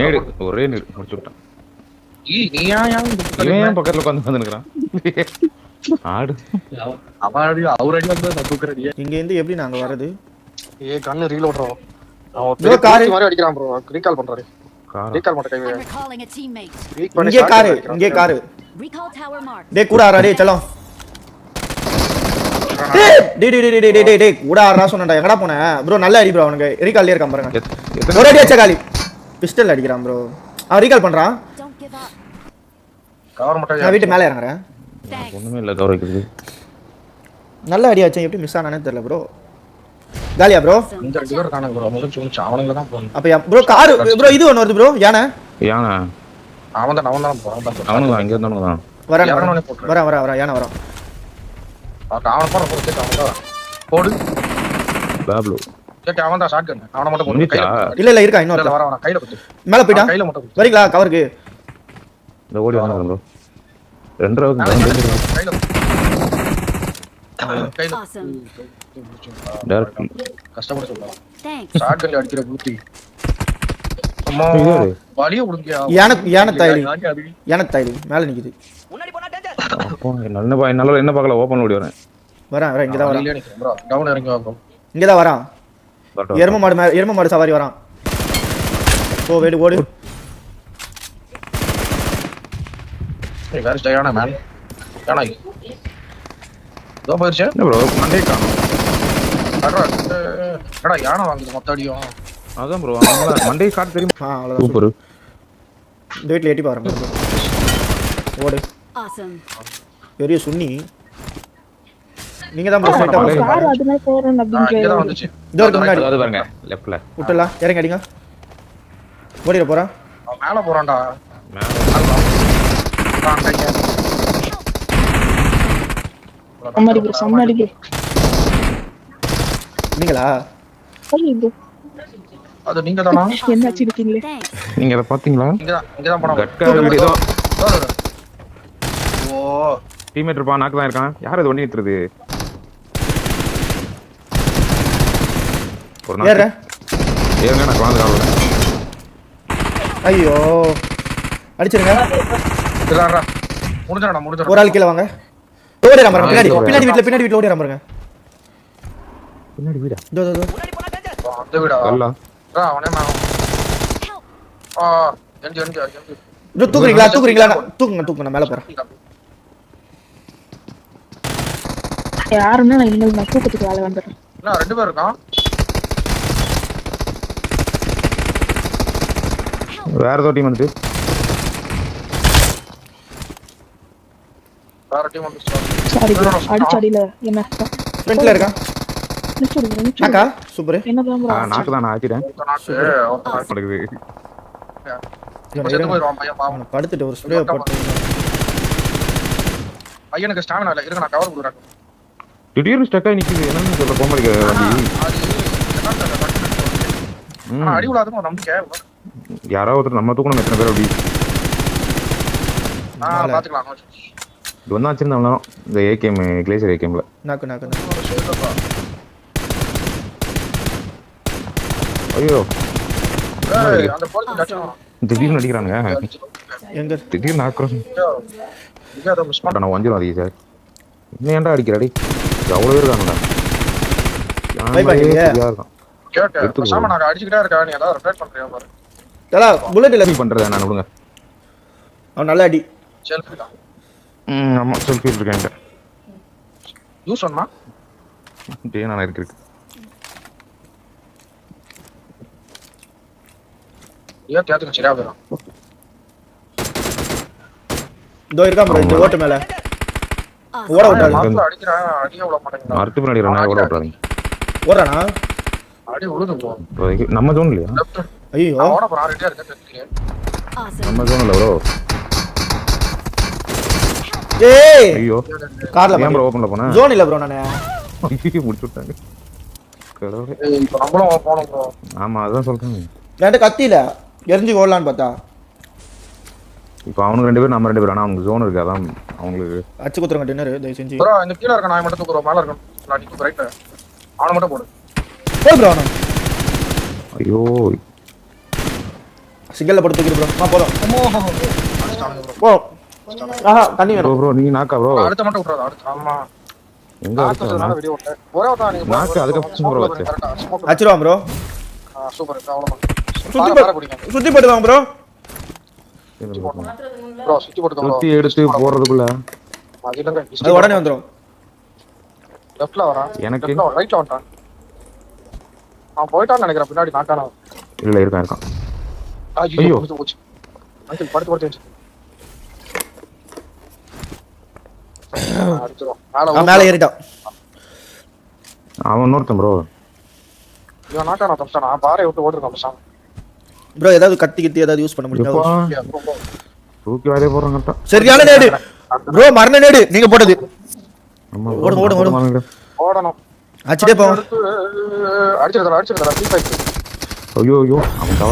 நேடு ஒரே நேடு முடிச்சு விட்டான். நீ ஏன் பக்கத்துல உட்காந்து நிக்கிறான் ஆடு அவடி அவரடி வந்து நான் தூக்குறடி. இங்க இருந்து எப்படி நாங்க வரது? கண்ணு ரீலோட்றோம். ப்ரோ கார் மாதிரி அடிக்கிறான் ப்ரோ. ரீகால் பண்றாரு. ரீகால் பண்ண கைவே. இங்க கார் இங்க கார். டேய் கூட ஆறா டேய் चलो. டேய் கூட ஆறா சொன்னடா. எங்கடா போன? ப்ரோ நல்ல அடி ப்ரோ அவனுக்கு. ரீகால்ல இருக்கான் பாருங்க. ஒரு அடி அடிச்ச காலி. பிஸ்டல் அடிக்கிறான் ப்ரோ. அவன் ரீகால் பண்றான். கவர் மட்டும் நான் வீட்டு மேல இறங்குறேன். ஒண்ணுமே இல்ல கவர் வைக்கிறது. நல்ல அடி அடிச்சேன் எப்படி மிஸ் ஆனானே தெரியல ப்ரோ. காலியா ப்ரோ? இந்த டிவர் காண ப்ரோ. முதல்ல சொல்லுச்சு அவனுங்க தான் போணும். அப்ப ப்ரோ கார் ப்ரோ இது ஒன்னு வருது ப்ரோ. யானை அவன் தான் ப்ரோ. அவனுங்க அங்க இருந்தானுங்க தான் வரேன் யானை வரான். அவன் போற போற அவன் தான் போடு பாப்ளோ கேட்ட அவன் தான் ஷாட்கன். அவன மட்டும் போடு கையில. இல்ல இருக்கா இன்னொரு வர கையில குத்து. மேல போய்டா. கையில மட்டும் வரீங்களா கவருக்கு? இந்த ஓடி வந்தாங்க ப்ரோ. ரெண்டராவது கையில கையில டைரக்ட் கஸ்டமர் சொல்றான். ஷாட்கன்ல அடிக்கிற பூத்தி. அம்மா வலிய உடுங்க. யானை தாயலி மேல நிக்குது. அப்போ என்னால என்ன பார்க்கல ஓபன் ஓடி வரேன். வரேன் இங்க தான் வரேன் ப்ரோ. டவுன் இறங்கி வா ப்ரோ. இங்க தான் வரான். எரும மாடு சவாரி வரான். ஓ வேடு ஓடு. ஏய் வேர் ஸ்டே யானா மேன். யானா தோ போயிடுச்சு. என்ன ப்ரோ மண்டே காணோம். அடடா யானை வாங்குது மொத்த அடியும். அதான் ப்ரோ மண்டே காட் தெரியுமா? அவ்வளவுதான் சூப்பர். இந்த வீட்ல ஏட்டி பாருங்க. ஓடு. பெரிய சுன்னி. நீங்க தான் ப்ரோ செட் ஆகும். கார் அதுல போறேன் அப்படிங்க. இங்க தான் வந்துச்சு. இதோ முன்னாடி அது பாருங்க லெஃப்ட்ல. விட்டல இறங்க அடிங்க. ஓடிர போறா. அவன் மேல போறான்டா. சம்மடி ப்ரோ. நீங்களா? ஐயோ அது நீங்க தானா? என்ன வச்சிருக்கீங்களே? நீங்க அத பாத்தீங்களா? இங்க தான் போறான். கட்கா வீடியோ. ஓ டீம்மேட் இருப்பான் நாக்கு தான் இருக்கான். யார் அது ஒண்ணி நிறுத்துறது? ஒரு நாள் ஏங்க நான் குழந்தை கால் வரேன். ஐயோ அடிச்சிருங்க. இதுடா முடிஞ்சடா. ஒரு ஆள் கீழ வாங்க. ஓடிற பாருங்க பின்னாடி வீட்ல ஓடிற பாருங்க. பின்னாடி வீடா? தோ அந்த வீடா? அல்ல. அவனே மாவும். என்ஜி ப்ரோ தூக்குறீங்களா? தூக்குங்க நான் மேல போறேன். யாருன்னா நான் இன்னும் தூக்கத்துக்கு வேலை வந்துடுறேன். என்ன ரெண்டு பேர் இருக்கான்? வேற ஏதோ டீம் வந்து வேற டீம் வந்துச்சு. சாரி ப்ரோ அடிச்சடில என்ன ஃப்ரண்ட்ல இருக்கான். நாக்கா சூப்பர். என்னதான் ப்ரோ? நாக்கு தான் நான் ஆக்கிட்டேன். நடக்குது. போயிடுவான் பையன் பாவம். படுத்துட்டு ஒரு ஸ்ப்ரே போட்டு. பையனுக்கு ஸ்டாமினா இல்ல. இருங்க நான் கவர் கொடுக்குறேன். திடீர்னு ஸ்டக் ஆகி நிக்குது. என்னன்னு சொல்ற கோமரிக்க வண்டி. அடி விடாதுன்னு ஒரு நம்பிக்கை. யாராவது ஒருத்தர் நம்ம தூக்கணும். எத்தனை பேர் அப்படி பாத்துக்கலாம். இது வந்து வச்சிருந்தோம் இந்த ஏகேம் கிளேசர் ஏகேம்ல. நாக்கு ஐயோ அந்த போலீஸ் டச்சம் திடீர்னு அடிக்கிறானுங்க. எங்க திடீர்னு ஆக்ரோஷம். இங்க அத மிஸ் பண்ண நான் வஞ்சிரும் அதிக சார். என்ன ஏன்டா அடிக்கிறாடி? அவ்வளவு பேர் இருக்கானுடா. கேட்ட சாம நான் அடிச்சிட்டே இருக்கேன். நீ ஏதாவது ரெஃபர் பண்றியா பாரு. தல புல்லட் இல்ல நீ பண்றத நான் விடுங்க. அவன் நல்ல அடி. செல்ஃபி தான். ஆமா செல்ஃபி இருக்கேன். யூஸ் பண்ணா? டேய் நான் இருக்கு. ஏன் கேட்க சரியா வரும். இதோ இருக்கா ப்ரோ இந்த ஓட்டு மேல. ஓட விட்டாரு. அடிக்குறான். அடியே விட மாட்டேங்கிறான். மரத்து பின்னாடி ரன்னா ஓட விட்டாருங்க. ஓடுறானா? அடி விழுது ப்ரோ. நம்ம ஜோன் இல்லையா? ஐயோ ஓட போறான். ரெடியா இருக்கேன். நம்ம ஜோன் இல்ல ப்ரோ. ஏய் ஐயோ கார்ல ஏன் ப்ரோ ஓபன்ல போனா? ஜோன் இல்ல ப்ரோ நானே. முடிச்சு விட்டாங்க. கடவுளே. இப்போ நம்மளும் போறோம் ப்ரோ. ஆமா அதான் சொல்றேன். ரெண்டு கத்தில எரிஞ்சு ஓடலான்னு பார்த்தா. இப்போ அவனுக்கு ரெண்டு பேர் நம்ம ரெண்டு பேர். ஆனா அவங்க ஜோன் இருக்கு. அதான் அவங்களுக்கு அச்சு குத்துறங்க டின்னர் தயவு செஞ்சு. ப்ரோ இந்த கீழ இருக்க நான் மட்டும் தூக்குறோம். மேல இருக்கணும். நான் நிக்கு ரைட். அவன மட்டும் போடு. போய் ப்ரோ அவன. ஐயோ சிங்கல்ல போட்டு தூக்கிடு ப்ரோ போதும் அடிச்சிட்டானுங்க bro. போ ஆஹா தண்ணி ப்ரோ வேணும் ப்ரோ நீங்க நாக்கா ப்ரோ அடுத்த மட்டும் விட்டுறாத அடுத்து ஆமா எங்க நான் அடிச்சா கொஞ்சம் வெளிய விட்டேன் ஒரே ஒருத்தன் நீங்க நாக்கு அதுக்கப்புறம் bro வச்சு. கரெக்ட்டா ஸ்மோக் அடிச்சிருவான் ப்ரோ சூப்பர் அவ்வளவுதான் சுத்தி பார பிடிங்க சுத்தி போட்டுவாங்க ப்ரோ ப்ரோ சுத்தி போட்டுங்க சுத்தி எடுத்து போறதுக்குள்ள அது இல்லங்க அது உடனே வந்துரும் லெஃப்ட்ல வரான் எனக்கு? லெஃப்ட்ல ரைட்ல வரான் அவன் போய்ட்டான்னு நினைக்கிறேன் பின்னாடி நாக்கான இல்ல இருக்கான் ஐயோ ஐயோ. முடிஞ்சு போச்சு அங்கிள் படுத்து படுத்து அடிச்சிரும் அவன் மேல ஏறிட்டான் அவன் இன்னொருத்தன் ப்ரோ இவன் நாக்கான தப்பிச்சானா பாறை விட்டு ஓடுறான் பசாம ப்ரோ ஏதாவது கத்தி கித்தி ஏதாவது யூஸ் பண்ண முடியுமா எப்பா தூக்கி வாயிலே போறான் கரெக்டா சரியான நேடு ப்ரோ மரண நேடு நீங்க போட்டது ஆமா ஓடு, ஓடு, ஓடு. ஓடணும் அடிச்சிட்டே போவோம் அடிச்சிருக்கா P5 ஐயோ ஐயோ அவன்